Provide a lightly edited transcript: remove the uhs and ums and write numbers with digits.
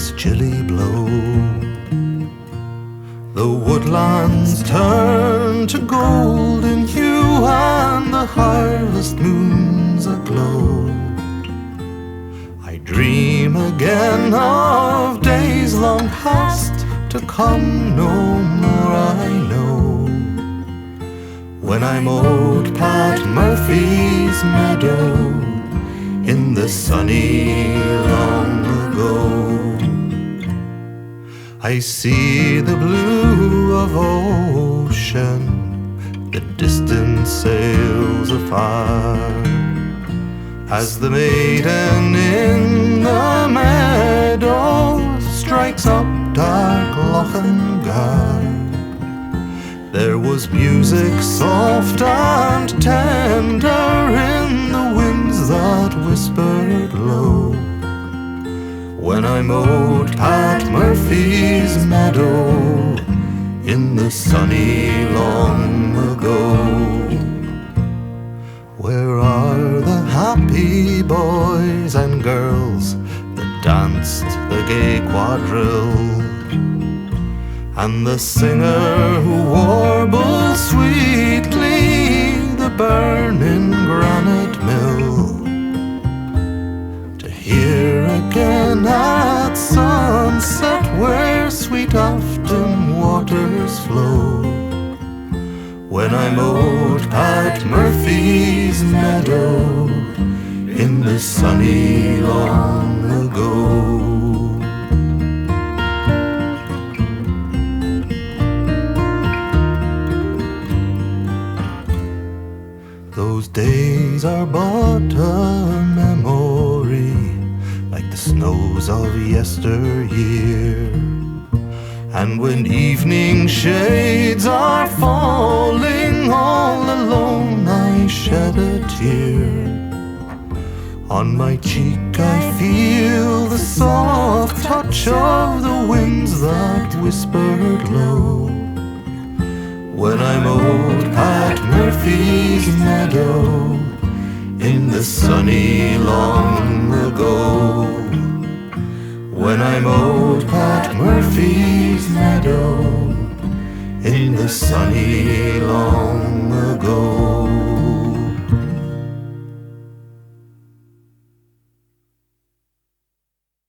winds chilly blow. The woodlands turn to golden hue, and the harvest moon's aglow. I dream again of days long past, to come no more I know. When I mowed Pat Murphy's meadow in the sunny long ago, I see the blue of ocean, the distant sails afar, as the maiden in the meadow strikes up dark Lochingar. There was music soft and tender in the winds that whispered low, when I mowed Pat Murphy's meadow in the sunny long ago. Where are the happy boys and girls that danced the gay quadrille, and the singer who warbled sweetly the burning granite mill? To hear again at sunset where sweet Afton waters flow, when I mowed Pat Murphy's meadow in the sunny long ago. Those days are but a memory, like the snows of yesteryear. And when evening shades are falling, all alone I shed a tear. On my cheek I feel the soft touch of the winds that whispered low, when I mowed Pat Murphy's meadow in the sunny long ago. When I mowed Pat Murphy's meadow in the sunny long ago.